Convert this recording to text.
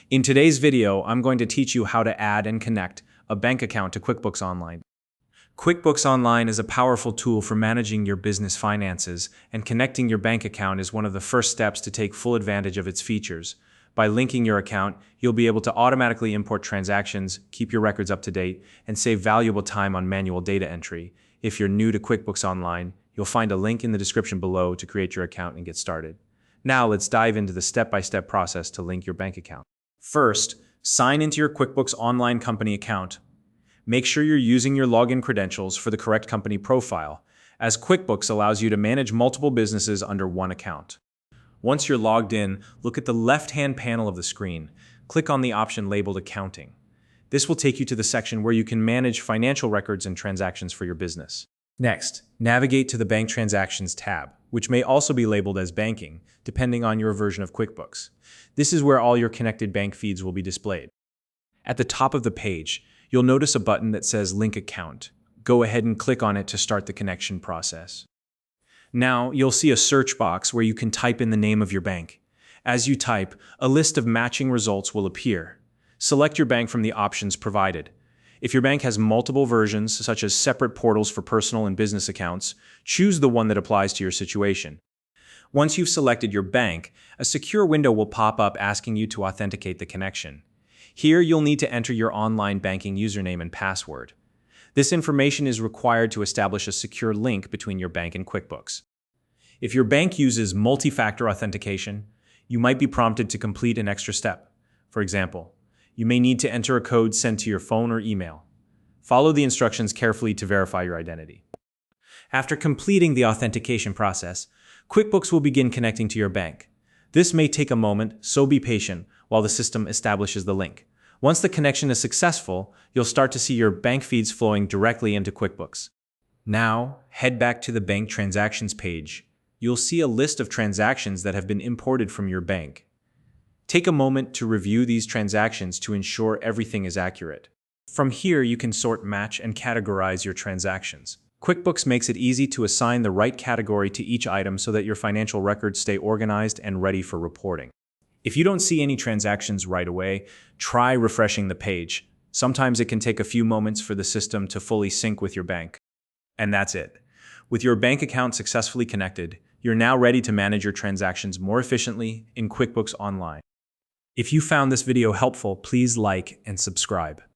In today's video, I'm going to teach you how to add and connect a bank account to QuickBooks Online. QuickBooks Online is a powerful tool for managing your business finances, and connecting your bank account is one of the first steps to take full advantage of its features. By linking your account, you'll be able to automatically import transactions, keep your records up to date, and save valuable time on manual data entry. If you're new to QuickBooks Online, you'll find a link in the description below to create your account and get started. Now let's dive into the step-by-step process to link your bank account. First, sign into your QuickBooks Online company account. Make sure you're using your login credentials for the correct company profile, as QuickBooks allows you to manage multiple businesses under one account. Once you're logged in, look at the left-hand panel of the screen. Click on the option labeled Accounting. This will take you to the section where you can manage financial records and transactions for your business. Next, navigate to the Bank Transactions tab, which may also be labeled as Banking, depending on your version of QuickBooks. This is where all your connected bank feeds will be displayed. At the top of the page, you'll notice a button that says Link Account. Go ahead and click on it to start the connection process. Now, you'll see a search box where you can type in the name of your bank. As you type, a list of matching results will appear. Select your bank from the options provided. If your bank has multiple versions, such as separate portals for personal and business accounts, choose the one that applies to your situation. Once you've selected your bank, a secure window will pop up asking you to authenticate the connection. Here, you'll need to enter your online banking username and password. This information is required to establish a secure link between your bank and QuickBooks. If your bank uses multi-factor authentication, you might be prompted to complete an extra step. For example, you may need to enter a code sent to your phone or email. Follow the instructions carefully to verify your identity. After completing the authentication process, QuickBooks will begin connecting to your bank. This may take a moment, so be patient while the system establishes the link. Once the connection is successful, you'll start to see your bank feeds flowing directly into QuickBooks. Now, head back to the Bank Transactions page. You'll see a list of transactions that have been imported from your bank. Take a moment to review these transactions to ensure everything is accurate. From here, you can sort, match, and categorize your transactions. QuickBooks makes it easy to assign the right category to each item so that your financial records stay organized and ready for reporting. If you don't see any transactions right away, try refreshing the page. Sometimes it can take a few moments for the system to fully sync with your bank. And that's it. With your bank account successfully connected, you're now ready to manage your transactions more efficiently in QuickBooks Online. If you found this video helpful, please like and subscribe.